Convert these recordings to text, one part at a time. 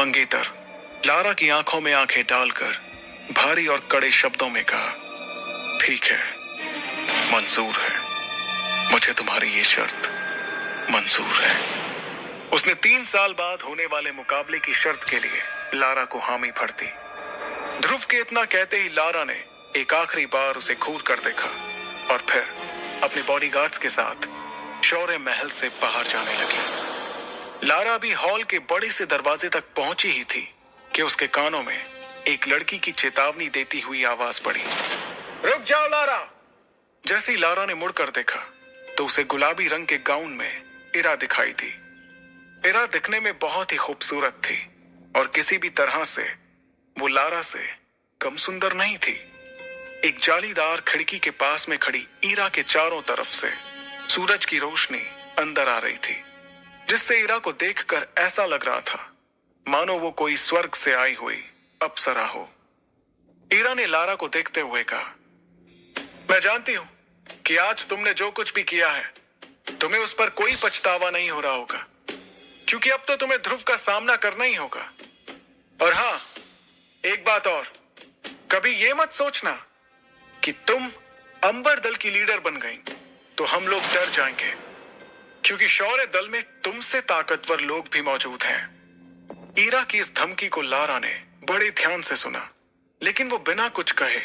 मंगेतर लारा की आंखों में आंखें डालकर भारी और कड़े शब्दों में कहा, ठीक है, मंजूर है, मुझे तुम्हारी ये शर्त मंजूर है। उसने 3 साल बाद होने वाले मुकाबले की शर्त के लिए लारा को हामी भर दी। ध्रुव के इतना कहते ही लारा ने एक आखिरी बार उसे घूर कर देखा और फिर अपने बॉडीगार्ड्स के साथ शौर्य महल से बाहर जाने लगी। लारा भी हॉल के बड़े से दरवाजे तक पहुंची ही थी कि उसके कानों में एक लड़की की चेतावनी देती हुई आवाज पड़ी, रुक जाओ लारा। जैसे ही लारा ने मुड़कर देखा तो उसे गुलाबी रंग के गाउन में इरा दिखाई दी। इरा दिखने में बहुत ही खूबसूरत थी और किसी भी तरह से वो लारा से कम सुंदर नहीं थी। एक जालीदार खिड़की के पास में खड़ी इरा के चारों तरफ से सूरज की रोशनी अंदर आ रही थी, जिससे इरा को देखकर ऐसा लग रहा था मानो वो कोई स्वर्ग से आई हुई अप्सरा हो। इरा ने लारा को देखते हुए कहा, मैं जानती हूं कि आज तुमने जो कुछ भी किया है तुम्हें उस पर कोई पछतावा नहीं हो रहा होगा, क्योंकि अब तो तुम्हें ध्रुव का सामना करना ही होगा। और हाँ, एक बात और, कभी ये मत सोचना कि तुम अंबर दल की लीडर बन गई तो हम लोग डर जाएंगे, क्योंकि शौर्य दल में तुमसे ताकतवर लोग भी मौजूद हैं। इरा की इस धमकी को लारा ने बड़े ध्यान से सुना, लेकिन वो बिना कुछ कहे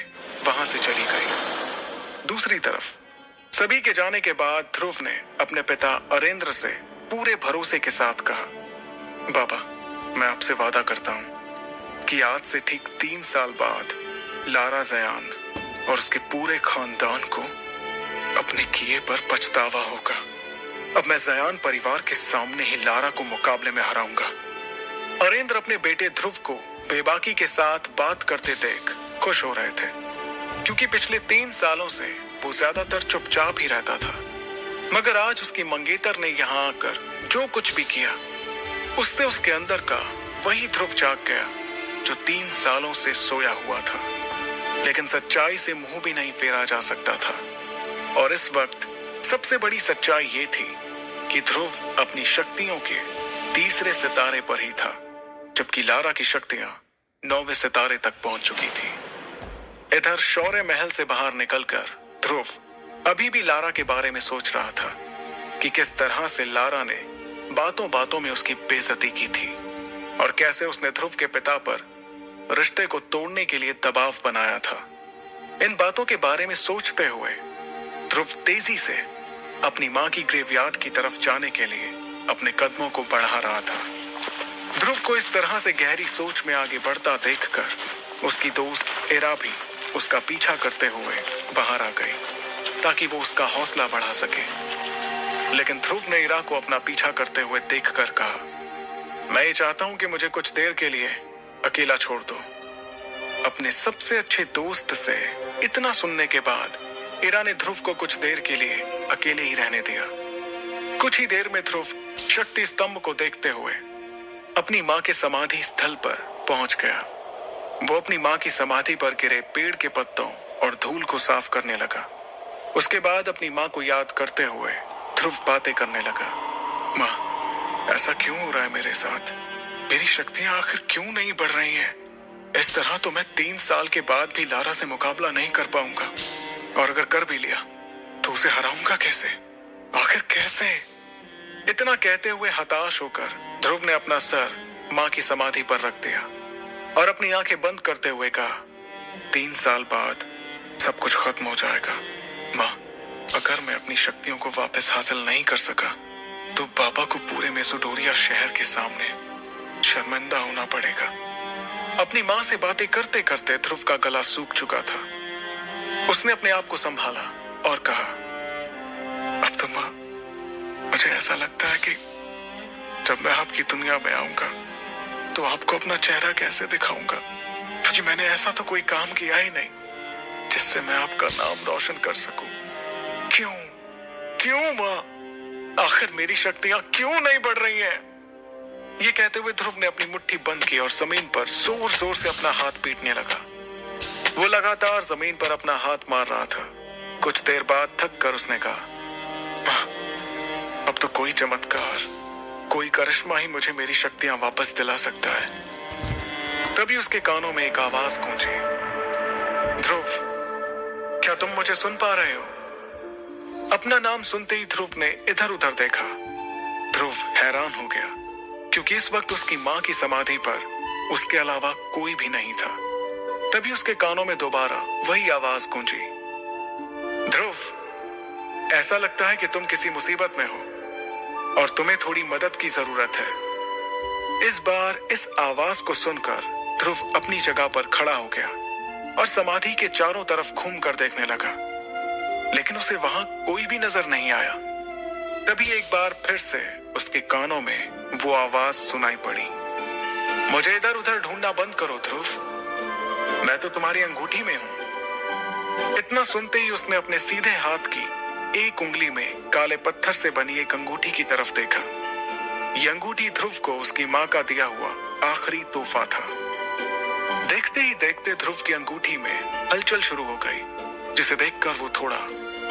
वहां से चली गई। दूसरी तरफ सभी के जाने के बाद ध्रुव ने अपने पिता अरेंद्र से पूरे भरोसे के साथ कहा, बाबा, मैं आपसे वादा करता हूं कि आज से ठीक 3 साल बाद लारा जयान और उसके पूरे खानदान को अपने किए पर पछतावा होगा। अब मैं जयान परिवार के सामने ही लारा को मुकाबले में हराऊंगा। अरेंद्र अपने बेटे ध्रुव को बेबाकी के साथ बात करते देख खुश हो रहे थे, क्योंकि पिछले 3 सालों से वो ज्यादातर चुपचाप ही रहता था। मगर आज उसकी मंगेतर ने यहाँ आकर जो कुछ भी किया, उससे उसके अंदर का वही ध्रुव जाग गया जो 3 सालों से सोया हुआ था। लेकिन सच्चाई से मुंह भी नहीं फेरा जा सकता था, और इस वक्त सबसे बड़ी सच्चाई ये थी कि ध्रुव अपनी शक्तियों के 3रे सितारे पर ही था, जबकि लारा की शक्तियां 9वें सितारे तक पहुंच चुकी थी। इधर शौर्य महल से बाहर निकलकर ध्रुव अभी भी लारा के बारे में सोच रहा था कि किस तरह से लारा ने बातों बातों में उसकी बेइज्जती की थी और कैसे उसने ध्रुव के पिता पर रिश्ते को तोड़ने के लिए दबाव बनाया था। इन बातों के बारे में सोचते हुए ध्रुव तेजी से अपनी मां की ग्रेवयार्ड की तरफ जाने के लिए अपने कदमों को बढ़ा रहा था। ध्रुव को इस तरह से गहरी सोच में आगे बढ़ता देखकर उसकी दोस्त इरा भी उसका पीछा करते हुए बाहर आ गई, ताकि वो उसका हौसला बढ़ा सके। लेकिन ध्रुव ने इरा को अपना पीछा करते हुए देखकर कहा, मैं ये चाहता हूं कि मुझे कुछ देर के लिए अकेला छोड़ दो। अपने सबसे अच्छे दोस्त से इतना सुनने के बाद इरा ने ध्रुव को कुछ देर के लिए अकेले ही रहने दिया। कुछ ही देर में ध्रुव शक्ति स्तंभ को देखते हुए अपनी मां के समाधि स्थल पर पहुंच गया। वो अपनी मां की समाधि पर गिरे पेड़ के पत्तों और धूल को साफ करने लगा। उसके बाद अपनी मां को याद करते हुए ध्रुव बातें करने लगा। मां, ऐसा क्यों हो रहा है मेरे साथ? मेरी शक्तियां आखिर क्यों नहीं बढ़ रही हैं? इस तरह तो मैं 3 साल के बाद भी लारा से मुकाबला नहीं कर पाऊंगा, और अगर कर भी लिया तो उसे हराऊंगा कैसे? आखिर कैसे? इतना कहते हुए हताश होकर ध्रुव ने अपना सर मां की समाधि पर रख दिया और अपनी आंखें बंद करते हुए कहा, 3 साल बाद सब कुछ खत्म हो जाएगा। मां, अगर मैं अपनी शक्तियों को वापस हासिल नहीं कर सका तो बाबा को पूरे मेसोडोरिया शहर के सामने शर्मिंदा होना पड़ेगा। अपनी मां से बातें करते करते ध्रुव का गला सूख चुका था। उसने अपने आप को संभाला और कहा, अब तो मां, मुझे ऐसा लगता है कि जब मैं आपकी दुनिया में आऊंगा तो आपको अपना चेहरा कैसे दिखाऊंगा, क्योंकि मैंने ऐसा तो कोई काम किया ही नहीं जिससे मैं आपका नाम रोशन कर सकूं। क्यों क्यों मां, आखिर मेरी शक्तियां क्यों नहीं बढ़ रही हैं? ये कहते हुए ध्रुव ने अपनी मुट्ठी बंद की और जमीन पर जोर जोर से अपना हाथ पीटने लगा। वो लगातार जमीन पर अपना हाथ मार रहा था। कुछ देर बाद थक कर उसने कहा, अब तो कोई चमत्कार, कोई करिश्मा ही मुझे मेरी शक्तियां वापस दिला सकता है। तभी उसके कानों में एक आवाज गूंजी, ध्रुव, क्या तुम मुझे सुन पा रहे हो? अपना नाम सुनते ही ध्रुव ने इधर उधर देखा। ध्रुव हैरान हो गया, क्योंकि इस वक्त उसकी मां की समाधि पर उसके अलावा कोई भी नहीं था। तभी उसके कानों में दोबारा वही आवाज गूंजी, ध्रुव, ऐसा लगता है कि तुम किसी मुसीबत में हो और तुम्हें थोड़ी मदद की जरूरत है। इस बार इस आवाज को सुनकर ध्रुव अपनी जगह पर खड़ा हो गया और समाधि के चारों तरफ घूमकर देखने लगा, लेकिन उसे वहां कोई भी नजर नहीं आया। तभी एक बार फिर से उसके कानों में वो आवाज सुनाई पड़ी, मुझे इधर उधर ढूंढना बंद करो ध्रुव, मैं तो तुम्हारी अंगूठी में हूं। इतना सुनते ही उसने अपने सीधे हाथ की एक उंगली में काले पत्थर से बनी एक अंगूठी की तरफ देखा। यह अंगूठी ध्रुव को उसकी मां का दिया हुआ आखिरी तोहफा था। देखते ही देखते ध्रुव की अंगूठी में हलचल शुरू हो गई, जिसे देखकर वो थोड़ा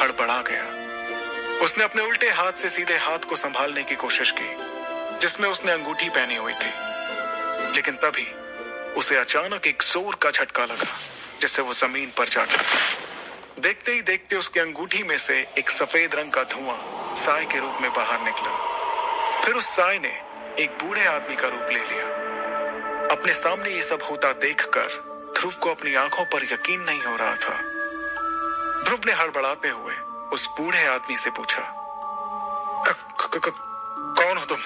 हड़बड़ा गया। उसने अपने उल्टे हाथ से सीधे हाथ को संभालने की कोशिश की, जिसमें उसने अंगूठी पहनी हुई थी, लेकिन तभी उसे अचानक एक जोर का झटका लगा, जिससे वो जमीन पर जा गिरा। देखते ही देखते उसकी अंगूठी में से एक सफेद रंग का धुआं साय के रूप में बाहर निकला। फिर उस साय ने एक बूढ़े आदमी का रूप ले लिया। अपने सामने ये सब होता देखकर ध्रुव को अपनी आंखों पर यकीन नहीं हो रहा था। ध्रुव ने हड़बड़ाते हुए उस बूढ़े आदमी से पूछा, कौन हो तुम?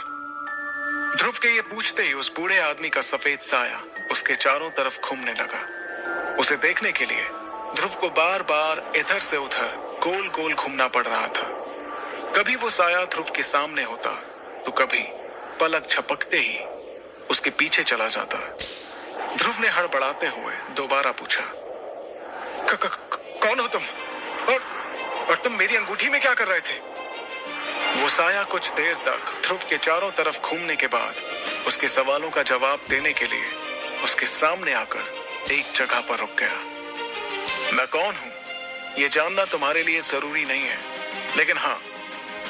ध्रुव के ये पूछते ही उस बूढ़े आदमी का सफेद साया उसके चारों तरफ घूमने लगा। उसे देखने के लिए ध्रुव को बार बार इधर से उधर गोल गोल घूमना पड़ रहा था। कभी वो साया ध्रुव के सामने होता, तो कभी पलक झपकते ही उसके पीछे चला जाता। ध्रुव ने हड़बड़ाते हुए दोबारा पूछा, कौन हो तुम? और तुम मेरी अंगूठी में क्या कर रहे थे? वो साया कुछ देर तक ध्रुव के चारों तरफ घूमने के बाद उसके सवालों का जवाब देने के लिए उसके सामने आकर एक जगह पर रुक गया। मैं कौन हूं ये जानना तुम्हारे लिए जरूरी नहीं है, लेकिन हाँ,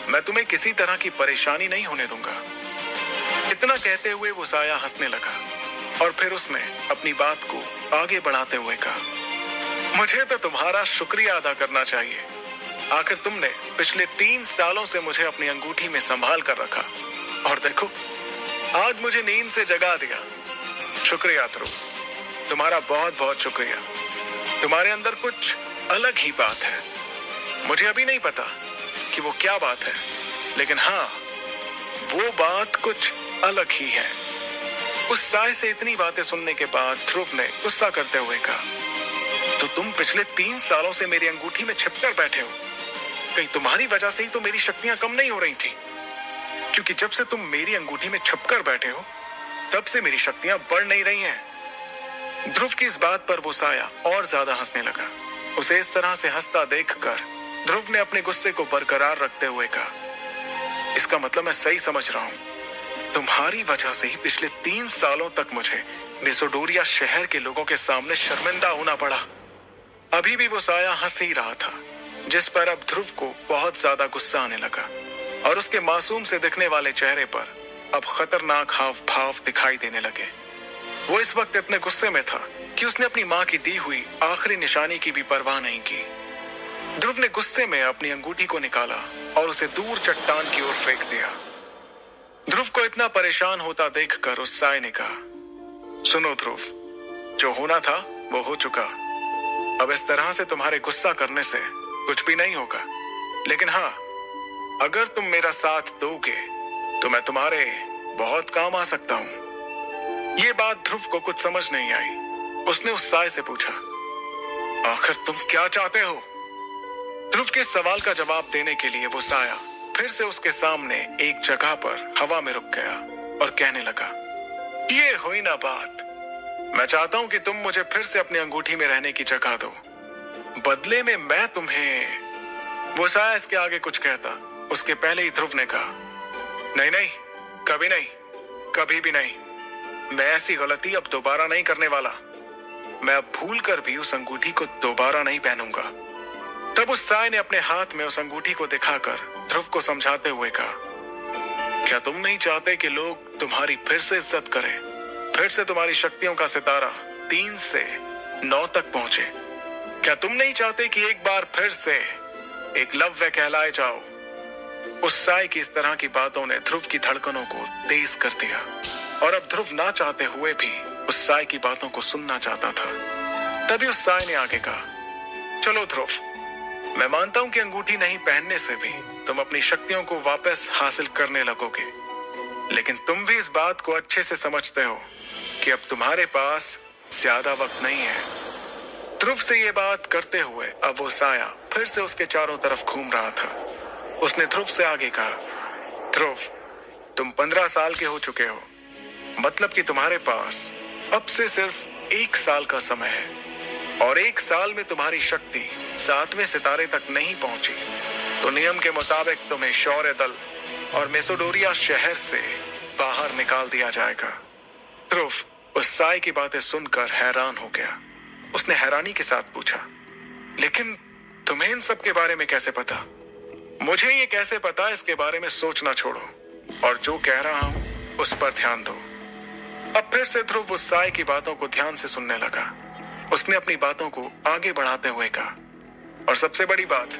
मैं तुम्हें किसी तरह की परेशानी नहीं होने दूंगा। इतना कहते हुए वो साया हंसने लगा और फिर उसने अपनी बात को आगे बढ़ाते हुए कहा, मुझे तो तुम्हारा शुक्रिया अदा करना चाहिए। आखिर तुमने पिछले 3 सालों से मुझे अपनी अंगूठी में संभाल कर रखा और देखो, आज मुझे नींद से जगा दिया। शुक्रिया ध्रुव, तुम्हारा बहुत बहुत शुक्रिया। तुम्हारे अंदर कुछ अलग ही बात है। मुझे अभी नहीं पता कि वो क्या बात है, लेकिन हाँ, वो बात कुछ अलग ही है। उस साय से इतनी बातें सुनने के बाद ध्रुव ने गुस्सा करते हुए कहा, तो तुम पिछले 3 सालों से मेरी अंगूठी में छिपकर बैठे हो। कहीं तुम्हारी वजह से ही तो मेरी शक्तियां कम नहीं हो रही थी, क्योंकि जब से तुम मेरी अंगूठी में छिपकर बैठे हो, तब से मेरी शक्तियां बढ़ नहीं रही हैं। ध्रुव की इस बात पर वो साया और ज्यादा हंसने लगा। उसे इस तरह से हंसता देखकर ध्रुव ने अपने गुस्से को बरकरार रखते हुए कहा, इसका मतलब मैं सही समझ रहा हूं, तुम्हारी वजह से ही पिछले 3 सालों तक मुझे मेसोडोरिया शहर के लोगों के सामने शर्मिंदा होना पड़ा। अभी भी वो साया हंस ही रहा था, जिस पर अब ध्रुव को बहुत ज्यादा गुस्सा आने लगा और उसके मासूम से दिखने वाले चेहरे पर अब खतरनाक हाव भाव दिखाई देने लगे। वो इस वक्त इतने गुस्से में था कि उसने अपनी मां की दी हुई आखिरी निशानी की भी परवाह नहीं की। ध्रुव ने गुस्से में अपनी अंगूठी को निकाला और उसे दूर चट्टान की ओर फेंक दिया। ध्रुव को इतना परेशान होता देखकर उस साय ने कहा, सुनो ध्रुव, जो होना था वो हो चुका। अब इस तरह से तुम्हारे गुस्सा करने से कुछ भी नहीं होगा, लेकिन हाँ, अगर तुम मेरा साथ दोगे तो मैं तुम्हारे बहुत काम आ सकता हूं। ये बात ध्रुव को कुछ समझ नहीं आई। उसने उस साय से पूछा, आखिर तुम क्या चाहते हो? ध्रुव के सवाल का जवाब देने के लिए वो साया फिर से उसके सामने एक जगह पर हवा में रुक गया और कहने लगा, ये हुई ना बात। मैं चाहता हूं कि तुम मुझे फिर से अपनी अंगूठी में रहने की जगह दो, बदले में मैं तुम्हें। वो साया इसके आगे कुछ कहता, उसके पहले ही ध्रुव ने कहा, नहीं नहीं, कभी नहीं, कभी भी नहीं। मैं ऐसी गलती अब दोबारा नहीं करने वाला। मैं अब भूल कर भी उस अंगूठी को दोबारा नहीं पहनूंगा। तब उस साय ने अपने हाथ में उस अंगूठी को दिखाकर ध्रुव को समझाते हुए कहा, क्या तुम नहीं चाहते कि लोग तुम्हारी फिर से इज्जत करें, फिर से तुम्हारी शक्तियों का सितारा 3 से 9 तक पहुंचे? क्या तुम नहीं चाहते कि एक बार फिर से एकलव्य कहलाए जाओ? उस साई की इस तरह की बातों ने ध्रुव की धड़कनों को तेज कर दिया और अब ध्रुव ना चाहते हुए भी उस साई की बातों को सुनना चाहता था। तभी उस साई ने आगे कहा, चलो ध्रुव, मैं मानता हूं कि अंगूठी नहीं पहनने से भी तुम अपनी शक्तियों को वापस हासिल करने लगोगे, लेकिन तुम भी इस बात को अच्छे से समझते हो कि अब तुम्हारे पास ज्यादा वक्त नहीं है। ध्रुव से ये बात करते हुए अब वो साया फिर से उसके चारों तरफ घूम रहा था। उसने ध्रुव से आगे कहा, ध्रुव, तुम 15 साल के हो चुके हो, मतलब कि तुम्हारे पास अब से सिर्फ 1 साल का समय है और 1 साल में तुम्हारी शक्ति 7वें सितारे तक नहीं पहुंची तो नियम के मुताबिक तुम्हें शौर्य दल और मेसोडोरिया शहर से बाहर निकाल दिया जाएगा। ध्रुव उस साई की बातें सुनकर हैरान हो गया। उसने हैरानी के साथ पूछा, लेकिन तुम्हें इन सब के बारे में कैसे पता? मुझे ये कैसे पता, इसके बारे में सोचना छोड़ो और जो कह रहा हूं उस पर ध्यान दो। अब फिर से ध्रुव उस साई की बातों को ध्यान से सुनने लगा। उसने अपनी बातों को आगे बढ़ाते हुए कहा, और सबसे बड़ी बात,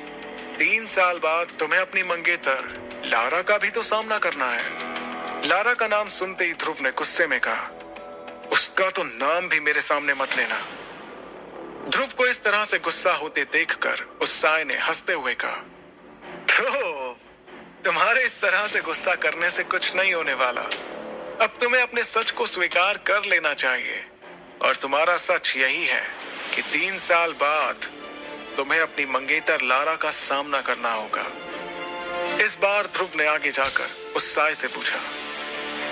3 साल बाद तुम्हें अपनी मंगेतर लारा का भी तो सामना करना है। लारा का नाम सुनते ही ध्रुव ने गुस्से में कहा, उसका तो नाम भी मेरे सामने मत लेना। ध्रुव को इस तरह से गुस्सा होते देखकर उस साई ने हंसते हुए कहा, ध्रुव, तुम्हारे इस तरह से गुस्सा करने से कुछ नहीं होने वाला। अब तुम्हें अपने सच को स्वीकार कर लेना चाहिए और तुम्हारा सच यही है कि 3 साल बाद तुम्हें अपनी मंगेतर लारा का सामना करना होगा। इस बार ध्रुव ने आगे जाकर उस साई से पूछा,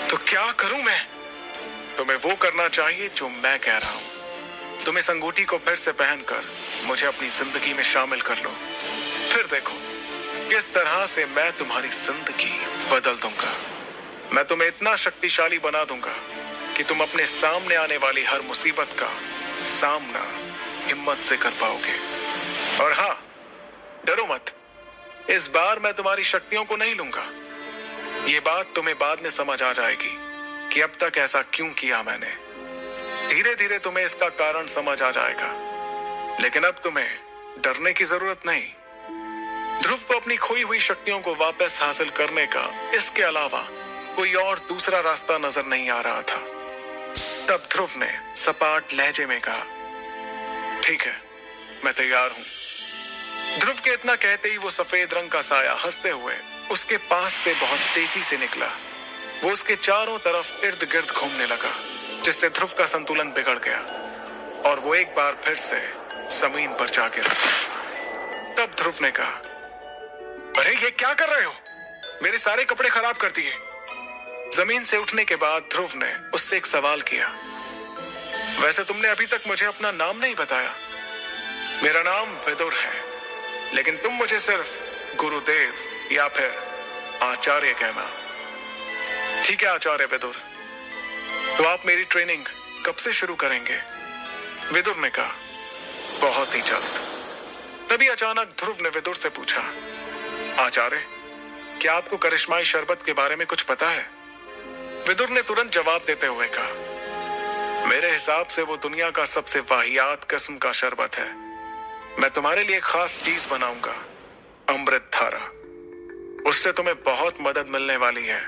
तो क्या करूं मैं? तुम्हें वो करना चाहिए जो मैं कह रहा हूं। तुम इस अंगूठी को फिर से पहनकर मुझे अपनी जिंदगी में शामिल कर लो, फिर देखो किस तरह से मैं तुम्हारी जिंदगी बदल दूंगा। मैं तुम्हें इतना शक्तिशाली बना दूंगा कि तुम अपने सामने आने वाली हर मुसीबत का सामना हिम्मत से कर पाओगे। और हाँ, डरो मत, इस बार मैं तुम्हारी शक्तियों को नहीं लूंगा। ये बात तुम्हें बाद में समझ आ जाएगी कि अब तक ऐसा क्यों किया मैंने। धीरे धीरे तुम्हें इसका कारण समझ आ जाएगा, लेकिन अब तुम्हें डरने की जरूरत नहीं। ध्रुव को अपनी खोई हुई शक्तियों को वापस हासिल करने का इसके अलावा कोई और दूसरा रास्ता नजर नहीं आ रहा था। तब ध्रुव ने सपाट लहजे में कहा, ठीक है, मैं तैयार हूं। ध्रुव के इतना कहते ही वो सफेद रंग का साया हंसते हुए उसके पास से बहुत तेजी से निकला। वो उसके चारों तरफ इर्द गिर्द घूमने लगा, जिससे ध्रुव का संतुलन बिगड़ गया और वो एक बार फिर से जमीन पर जा गिरा। तब ध्रुव ने कहा, अरे ये क्या कर रहे हो? मेरे सारे कपड़े खराब कर दिए। जमीन से उठने के बाद ध्रुव ने उससे एक सवाल किया, वैसे तुमने अभी तक मुझे अपना नाम नहीं बताया। मेरा नाम विदुर है, लेकिन तुम मुझे सिर्फ गुरुदेव या फिर आचार्य कहना। ठीक है आचार्य विदुर, तो आप मेरी ट्रेनिंग कब से शुरू करेंगे? विदुर ने कहा, बहुत ही जल्द। तभी अचानक ध्रुव ने विदुर से पूछा, आचार्य, क्या आपको करिश्माई शरबत के बारे में कुछ पता है? विदुर ने तुरंत जवाब देते हुए कहा, मेरे हिसाब से वो दुनिया का सबसे वाहियात किस्म का शरबत है। मैं तुम्हारे लिए खास चीज बनाऊंगा, अमृत धारा। उससे तुम्हें बहुत मदद मिलने वाली है।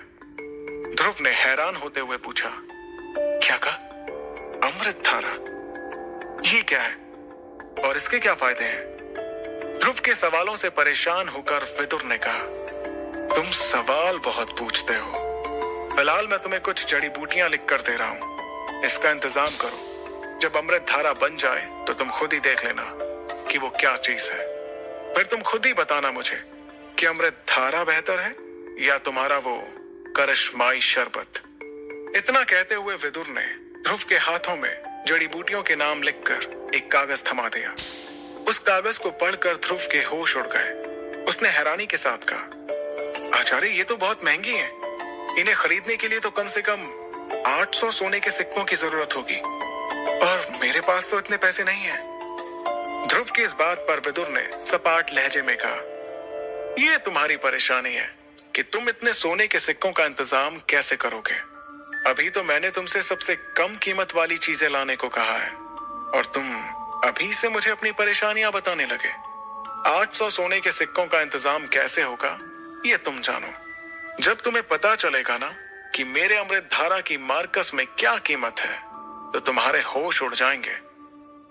ध्रुव ने हैरान होते हुए पूछा, क्या कहा? अमृत धारा? ये क्या है और इसके क्या फायदे हैं? ध्रुव के सवालों से परेशान होकर विदुर ने कहा, तुम सवाल बहुत पूछते हो। फिलहाल मैं तुम्हें कुछ जड़ी बूटियां लिख कर दे रहा हूं, इसका इंतजाम करो। जब अमृत धारा बन जाए तो तुम खुद ही देख लेना कि वो क्या चीज है। फिर तुम खुद ही बताना मुझे कि अमृत धारा बेहतर है या तुम्हारा वो करिश्माई शरबत। इतना कहते हुए विदुर ने ध्रुव के हाथों में जड़ी बूटियों के नाम लिखकर एक कागज थमा दिया। उस कागज को पढ़कर ध्रुव के होश उड़ गए। उसने हैरानी के साथ कहा, आचार्य, ये तो बहुत महंगी है। इन्हें खरीदने के लिए तो कम से कम 800 सोने के सिक्कों की जरूरत होगी और मेरे पास तो इतने पैसे नहीं हैं। ध्रुव की इस बात पर विदुर ने सपाट लहजे में कहा, यह तुम्हारी परेशानी है कि तुम इतने सोने के सिक्कों का इंतजाम कैसे करोगे। अभी तो मैंने तुमसे सबसे कम कीमत वाली चीजें लाने को कहा है और तुम अभी से मुझे अपनी परेशानियां बताने लगे। 800 सोने के सिक्कों का इंतजाम कैसे होगा ये तुम जानो। जब तुम्हें पता चलेगा ना कि मेरे अमृत धारा की मार्कस में क्या कीमत है तो तुम्हारे होश उड़ जाएंगे।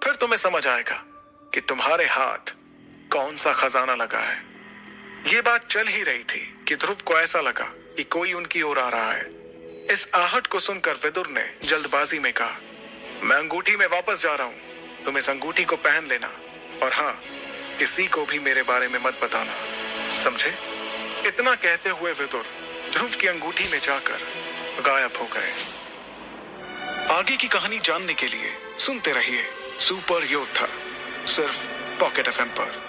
फिर तुम्हें समझ आएगा कि तुम्हारे हाथ कौन सा खजाना लगा है। ये बात चल ही रही थी कि ध्रुव को ऐसा लगा कि कोई उनकी ओर आ रहा है। इस आहट को सुनकर विदुर ने जल्दबाजी में कहा, मैं अंगूठी में वापस जा रहा हूं, तुम इस अंगूठी को पहन लेना और हाँ, किसी को भी मेरे बारे में मत बताना, समझे। इतना कहते हुए विदुर ध्रुव की अंगूठी में जाकर गायब हो गए। आगे की कहानी जानने के लिए सुनते रहिए सुपर योद्धा, सिर्फ पॉकेट एफएम पर।